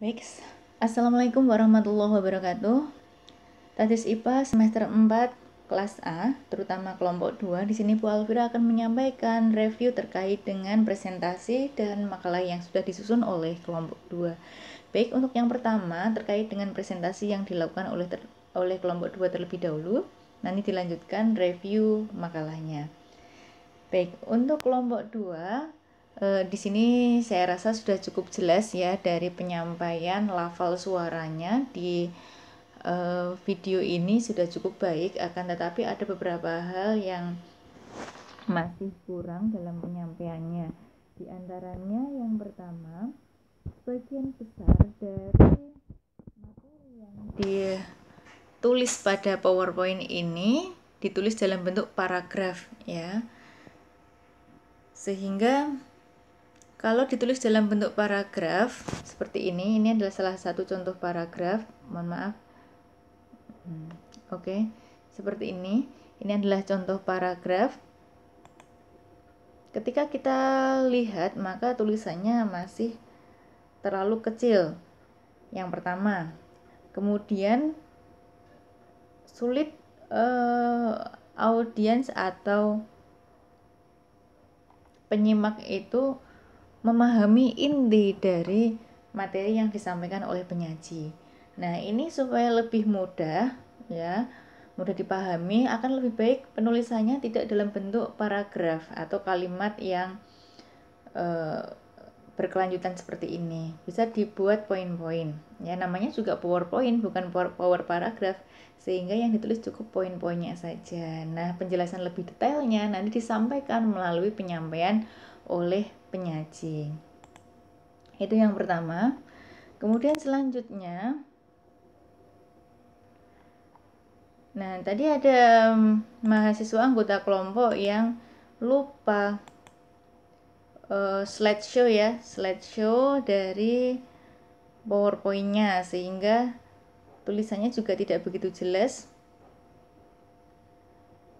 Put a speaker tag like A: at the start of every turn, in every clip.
A: Baik, Assalamualaikum warahmatullahi wabarakatuh. Tadis IPA semester 4 kelas A, terutama kelompok 2. Di sini Bu Alvira akan menyampaikan review terkait dengan presentasi dan makalah yang sudah disusun oleh kelompok 2. Baik, untuk yang pertama terkait dengan presentasi yang dilakukan oleh kelompok 2 terlebih dahulu, nanti dilanjutkan review makalahnya. Baik, untuk kelompok 2 di sini saya rasa sudah cukup jelas ya dari penyampaian lafal suaranya di video ini sudah cukup baik, akan tetapi ada beberapa hal yang masih kurang dalam penyampaiannya. Di antaranya yang pertama, sebagian besar dari materi yang ditulis pada PowerPoint ini ditulis dalam bentuk paragraf ya. Sehingga kalau ditulis dalam bentuk paragraf seperti ini adalah salah satu contoh paragraf. Mohon maaf. Oke, seperti ini. Ini adalah contoh paragraf. Ketika kita lihat, maka tulisannya masih terlalu kecil. Yang pertama. Kemudian sulit audiens atau penyimak itu memahami inti dari materi yang disampaikan oleh penyaji. Nah, ini supaya lebih mudah ya, mudah dipahami, akan lebih baik penulisannya tidak dalam bentuk paragraf atau kalimat yang berkelanjutan seperti ini. Bisa dibuat poin-poin. Ya, namanya juga PowerPoint, bukan power paragraf, sehingga yang ditulis cukup poin-poinnya saja. Nah, penjelasan lebih detailnya nanti disampaikan melalui penyampaian oleh penyaji. Itu yang pertama. Kemudian selanjutnya, nah tadi ada mahasiswa anggota kelompok yang lupa slideshow dari PowerPoint-nya, sehingga tulisannya juga tidak begitu jelas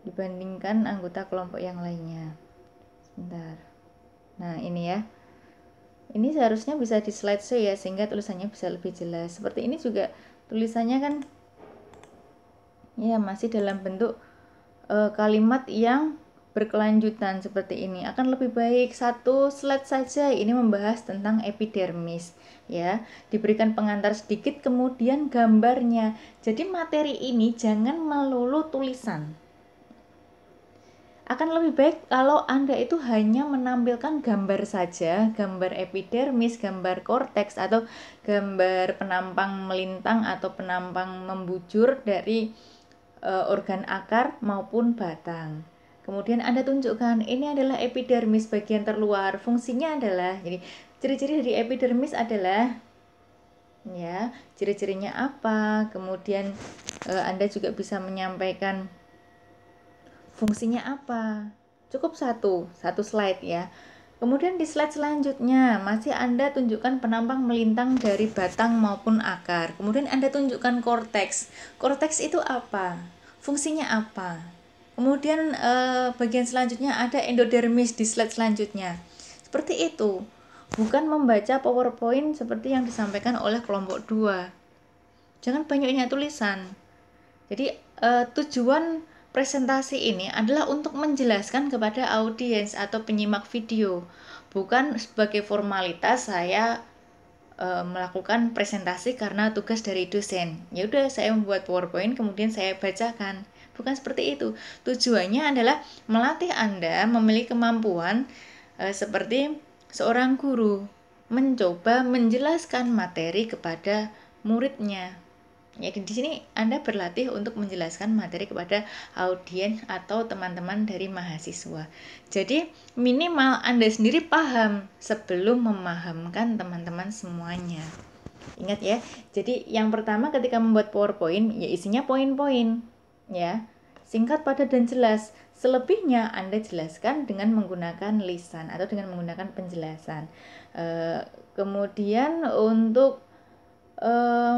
A: dibandingkan anggota kelompok yang lainnya. Sebentar. Nah, ini ya. Ini seharusnya bisa di slideshow ya, sehingga tulisannya bisa lebih jelas. Seperti ini juga tulisannya kan ya masih dalam bentuk kalimat yang berkelanjutan seperti ini. Akan lebih baik satu slide saja ini membahas tentang epidermis ya. Diberikan pengantar sedikit kemudian gambarnya. Jadi materi ini jangan melulu tulisan. Akan lebih baik kalau Anda itu hanya menampilkan gambar saja, gambar epidermis, gambar korteks, atau gambar penampang melintang atau penampang membujur dari organ akar maupun batang. Kemudian Anda tunjukkan ini adalah epidermis bagian terluar. Fungsinya adalah, jadi ciri-ciri dari epidermis adalah ya, ciri-cirinya apa. Kemudian Anda juga bisa menyampaikan fungsinya apa. Cukup satu slide ya. Kemudian di slide selanjutnya masih Anda tunjukkan penampang melintang dari batang maupun akar. Kemudian Anda tunjukkan korteks. Korteks itu apa? Fungsinya apa? Kemudian bagian selanjutnya ada endodermis di slide selanjutnya. Seperti itu. Bukan membaca PowerPoint seperti yang disampaikan oleh kelompok 2. Jangan banyaknya tulisan. Jadi tujuan presentasi ini adalah untuk menjelaskan kepada audiens atau penyimak video, bukan sebagai formalitas saya melakukan presentasi karena tugas dari dosen. Ya udah, saya membuat PowerPoint kemudian saya bacakan. Bukan seperti itu. Tujuannya adalah melatih Anda memiliki kemampuan seperti seorang guru mencoba menjelaskan materi kepada muridnya. Ya, di sini Anda berlatih untuk menjelaskan materi kepada audiens atau teman-teman dari mahasiswa. Jadi minimal Anda sendiri paham sebelum memahamkan teman-teman semuanya. Ingat ya. Jadi yang pertama ketika membuat PowerPoint ya isinya poin-poin ya. Singkat, padat dan jelas. Selebihnya Anda jelaskan dengan menggunakan lisan atau dengan menggunakan penjelasan. Kemudian untuk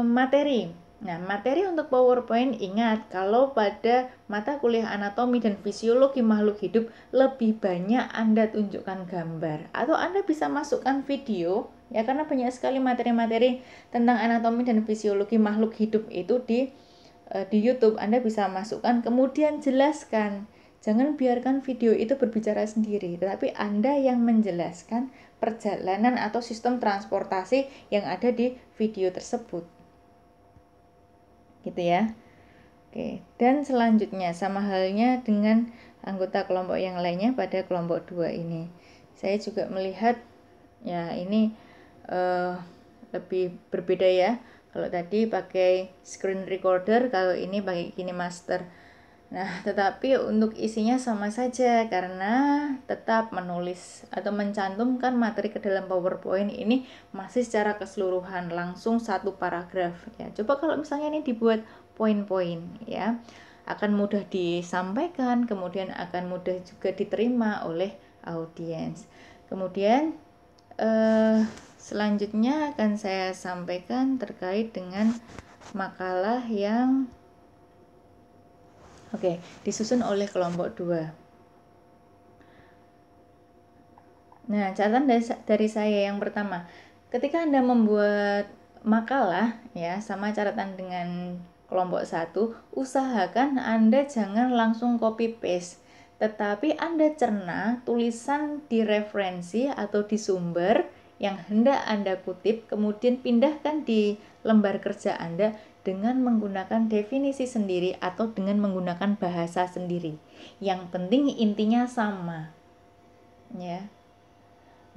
A: materi. Nah, materi untuk PowerPoint, ingat kalau pada mata kuliah anatomi dan fisiologi makhluk hidup lebih banyak Anda tunjukkan gambar atau Anda bisa masukkan video Ya, karena banyak sekali materi-materi tentang anatomi dan fisiologi makhluk hidup itu di YouTube. Anda bisa masukkan, kemudian jelaskan. Jangan biarkan video itu berbicara sendiri, tetapi Anda yang menjelaskan perjalanan atau sistem transportasi yang ada di video tersebut. Gitu ya. Oke, dan selanjutnya sama halnya dengan anggota kelompok yang lainnya pada kelompok 2 ini. Saya juga melihat ya ini lebih berbeda ya. Kalau tadi pakai screen recorder, kalau ini pakai KineMaster. Nah, tetapi untuk isinya sama saja karena tetap menulis atau mencantumkan materi ke dalam PowerPoint ini masih secara keseluruhan langsung satu paragraf ya. Coba kalau misalnya ini dibuat poin-poin ya, akan mudah disampaikan, kemudian akan mudah juga diterima oleh audiens. Kemudian selanjutnya akan saya sampaikan terkait dengan makalah yang disusun oleh kelompok 2. Nah, catatan dari saya yang pertama, ketika Anda membuat makalah ya, sama catatan dengan kelompok 1, usahakan Anda jangan langsung copy paste, tetapi Anda cerna tulisan di referensi atau di sumber yang hendak Anda kutip, kemudian pindahkan di lembar kerja Anda dengan menggunakan definisi sendiri atau dengan menggunakan bahasa sendiri. Yang penting intinya sama. Ya.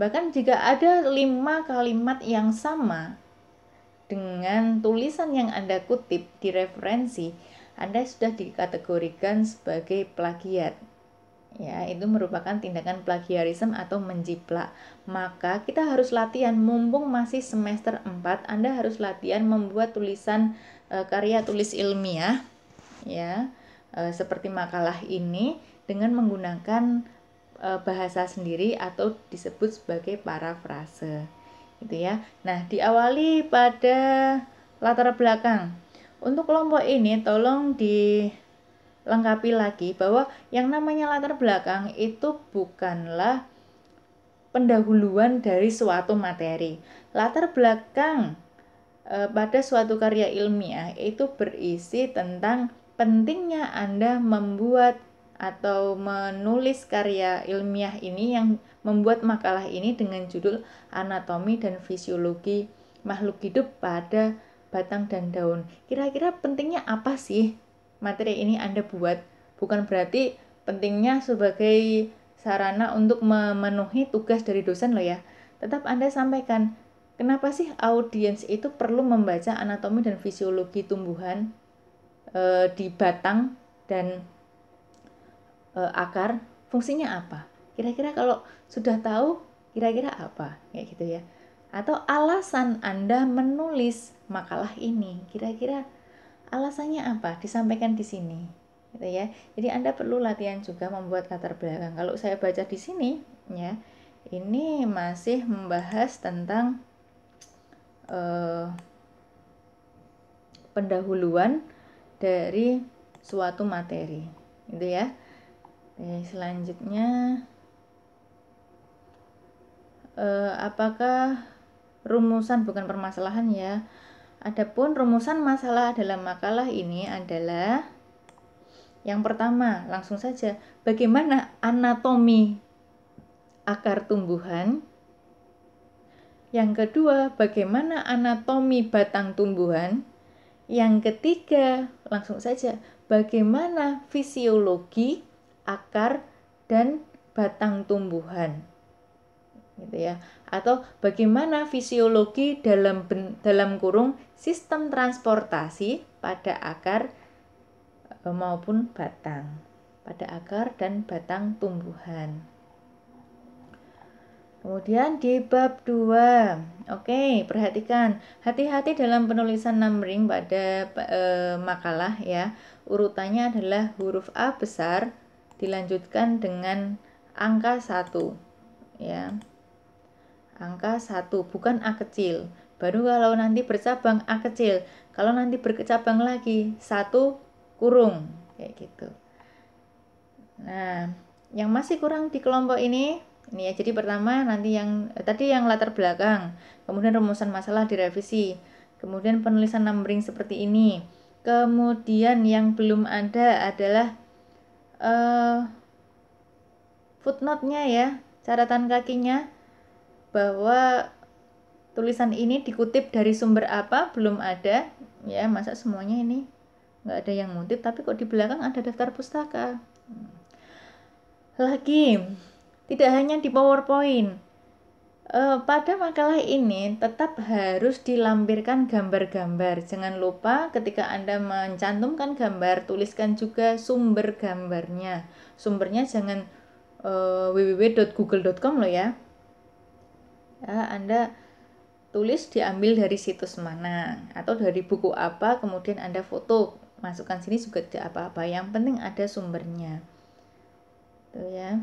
A: Bahkan jika ada 5 kalimat yang sama dengan tulisan yang Anda kutip di referensi, Anda sudah dikategorikan sebagai plagiat. Ya, itu merupakan tindakan plagiarisme atau menjiplak. Maka kita harus latihan, mumpung masih semester 4, Anda harus latihan membuat tulisan karya tulis ilmiah ya, seperti makalah ini dengan menggunakan bahasa sendiri atau disebut sebagai parafrase. Gitu ya. Nah, diawali pada latar belakang. Untuk kelompok ini tolong dilengkapi lagi bahwa yang namanya latar belakang itu bukanlah pendahuluan dari suatu materi. Latar belakang pada suatu karya ilmiah itu berisi tentang pentingnya Anda membuat atau menulis karya ilmiah ini, yang membuat makalah ini dengan judul Anatomi dan Fisiologi Makhluk Hidup pada Batang dan Daun. Kira-kira pentingnya apa sih materi ini Anda buat? Bukan berarti pentingnya sebagai sarana untuk memenuhi tugas dari dosen loh ya. Tetap Anda sampaikan, kenapa sih audiens itu perlu membaca anatomi dan fisiologi tumbuhan di batang dan akar, fungsinya apa? Kira-kira kalau sudah tahu, kira-kira apa? Kayak gitu ya. Atau alasan Anda menulis makalah ini, kira-kira alasannya apa? Disampaikan di sini. Gitu ya. Jadi Anda perlu latihan juga membuat latar belakang. Kalau saya baca di sini ya, ini masih membahas tentang pendahuluan dari suatu materi, gitu ya. Selanjutnya, apakah rumusan bukan permasalahan ya? Adapun rumusan masalah dalam makalah ini adalah yang pertama, langsung saja, bagaimana anatomi akar tumbuhan. Yang kedua, bagaimana anatomi batang tumbuhan. Yang ketiga, langsung saja, bagaimana fisiologi akar dan batang tumbuhan. Gitu ya. Atau bagaimana fisiologi dalam kurung sistem transportasi pada akar maupun batang. Pada akar dan batang tumbuhan. Kemudian di bab 2, perhatikan, hati-hati dalam penulisan numbering pada makalah ya. Urutannya adalah huruf A besar dilanjutkan dengan angka 1 ya. Angka 1, bukan A kecil. Baru kalau nanti bercabang A kecil. Kalau nanti bercabang lagi 1 kurung kayak gitu. Nah, yang masih kurang di kelompok ini Ini ya, jadi pertama nanti yang tadi yang latar belakang, kemudian rumusan masalah direvisi, kemudian penulisan numbering seperti ini. Kemudian yang belum ada adalah footnote-nya ya, catatan kakinya, bahwa tulisan ini dikutip dari sumber apa, belum ada ya. Masa semuanya ini nggak ada yang ngutip, tapi kok di belakang ada daftar pustaka. Lagi, tidak hanya di PowerPoint, pada makalah ini tetap harus dilampirkan gambar-gambar. Jangan lupa ketika Anda mencantumkan gambar, tuliskan juga sumber gambarnya. Sumbernya jangan www.google.com loh ya. Anda tulis diambil dari situs mana atau dari buku apa, kemudian Anda foto, masukkan sini juga tidak apa-apa. Yang penting ada sumbernya. Tuh ya.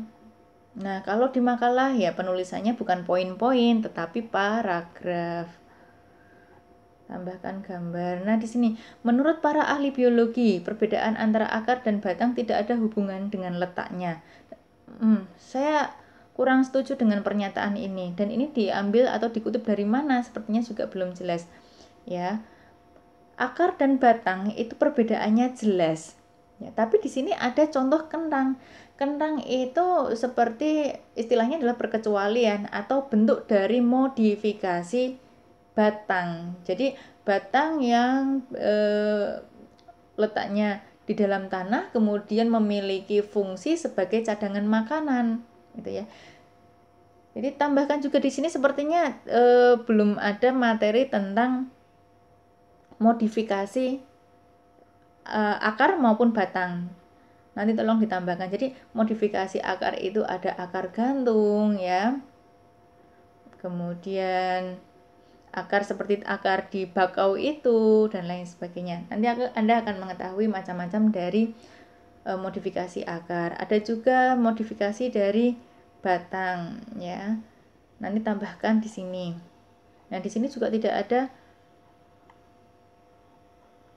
A: Nah, kalau di makalah ya penulisannya bukan poin-poin tetapi paragraf. Tambahkan gambar. Nah, di sini menurut para ahli biologi, perbedaan antara akar dan batang tidak ada hubungan dengan letaknya. Saya kurang setuju dengan pernyataan ini, dan ini diambil atau dikutip dari mana sepertinya juga belum jelas. Ya. Akar dan batang itu perbedaannya jelas. Ya, tapi di sini ada contoh kentang. Kentang itu seperti istilahnya adalah perkecualian atau bentuk dari modifikasi batang. Jadi batang yang letaknya di dalam tanah kemudian memiliki fungsi sebagai cadangan makanan, gitu ya. Jadi tambahkan juga di sini sepertinya belum ada materi tentang modifikasi akar maupun batang. Nanti tolong ditambahkan. Jadi modifikasi akar itu ada akar gantung ya. Kemudian akar seperti akar di bakau itu dan lain sebagainya. Nanti Anda akan mengetahui macam-macam dari modifikasi akar. Ada juga modifikasi dari batang ya. Nanti tambahkan di sini. Nah, di sini juga tidak ada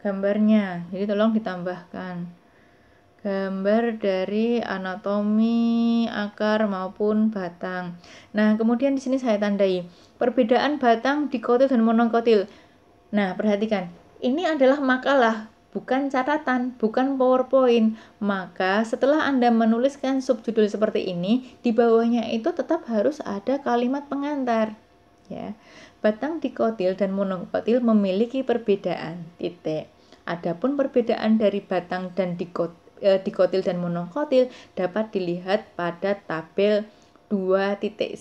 A: gambarnya, jadi tolong ditambahkan gambar dari anatomi akar maupun batang. Nah, kemudian di sini saya tandai perbedaan batang dikotil dan monokotil. Nah, perhatikan, ini adalah makalah, bukan catatan, bukan PowerPoint. Maka setelah Anda menuliskan subjudul seperti ini, di bawahnya itu tetap harus ada kalimat pengantar. Ya, batang dikotil dan monokotil memiliki perbedaan. Titik. Adapun perbedaan dari batang dan dikotil dan monokotil dapat dilihat pada tabel 2.1.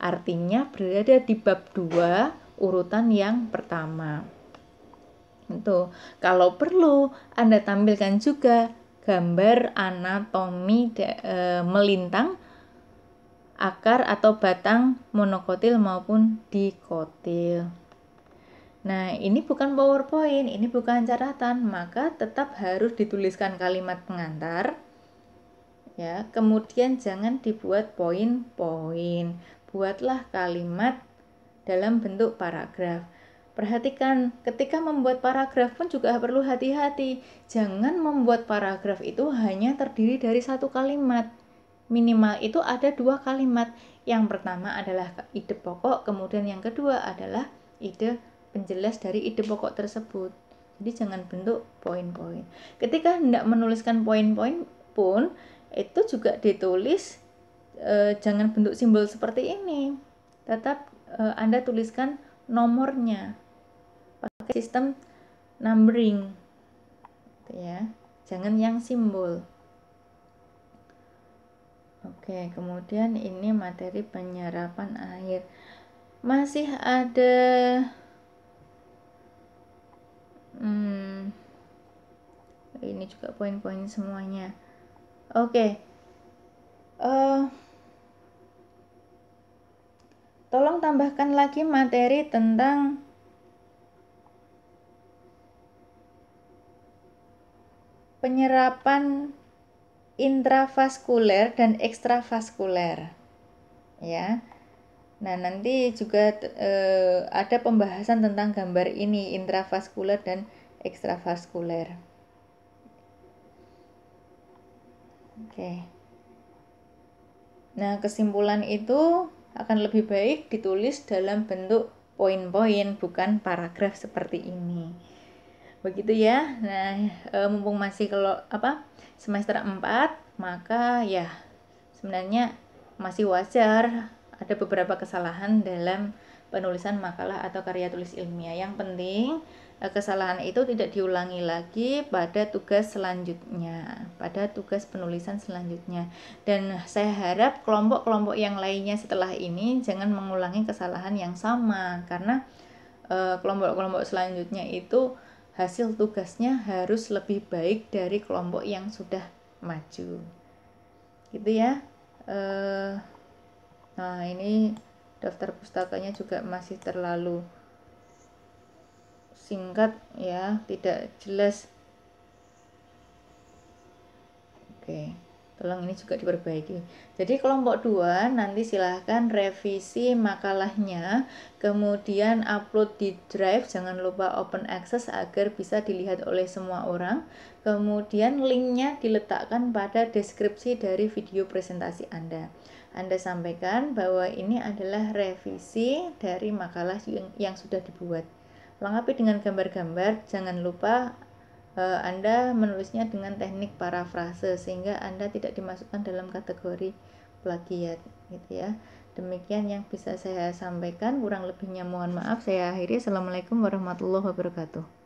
A: Artinya berada di bab 2 urutan yang pertama. Itu. Kalau perlu Anda tampilkan juga gambar anatomi melintang akar atau batang monokotil maupun dikotil. Nah, ini bukan PowerPoint, ini bukan catatan, maka tetap harus dituliskan kalimat pengantar. Ya, kemudian jangan dibuat poin-poin. Buatlah kalimat dalam bentuk paragraf. Perhatikan, ketika membuat paragraf pun juga perlu hati-hati. Jangan membuat paragraf itu hanya terdiri dari satu kalimat. Minimal itu ada 2 kalimat. Yang pertama adalah ide pokok, kemudian yang kedua adalah ide penjelas dari ide pokok tersebut. Jadi jangan bentuk poin-poin. Ketika hendak menuliskan poin-poin pun itu juga ditulis jangan bentuk simbol seperti ini. Tetap Anda tuliskan nomornya pakai sistem numbering, ya. Jangan yang simbol. Oke, kemudian ini materi penyerapan air. Masih ada ini juga poin-poin semuanya. Oke. Tolong tambahkan lagi materi tentang penyerapan intravaskuler dan ekstravaskuler. Ya. Nah, nanti juga ada pembahasan tentang gambar ini, intravaskuler dan ekstravaskuler. Oke. Nah, kesimpulan itu akan lebih baik ditulis dalam bentuk poin-poin, bukan paragraf seperti ini. Begitu ya. Nah, mumpung masih semester 4, maka ya sebenarnya masih wajar ada beberapa kesalahan dalam penulisan makalah atau karya tulis ilmiah. Yang penting kesalahan itu tidak diulangi lagi pada tugas selanjutnya, pada tugas penulisan selanjutnya. Dan saya harap kelompok-kelompok yang lainnya setelah ini jangan mengulangi kesalahan yang sama, karena kelompok-kelompok selanjutnya itu hasil tugasnya harus lebih baik dari kelompok yang sudah maju, gitu ya. Nah, ini daftar pustakanya juga masih terlalu singkat ya, tidak jelas. Oke, tolong ini juga diperbaiki. Jadi kelompok 2 nanti silahkan revisi makalahnya, kemudian upload di Drive, jangan lupa open access agar bisa dilihat oleh semua orang. Kemudian linknya diletakkan pada deskripsi dari video presentasi Anda. Anda sampaikan bahwa ini adalah revisi dari makalah yang sudah dibuat. Lengkapi dengan gambar-gambar, jangan lupa Anda menulisnya dengan teknik parafrase sehingga Anda tidak dimasukkan dalam kategori plagiat, gitu ya. Demikian yang bisa saya sampaikan, kurang lebihnya mohon maaf. Saya akhiri. Assalamualaikum warahmatullahi wabarakatuh.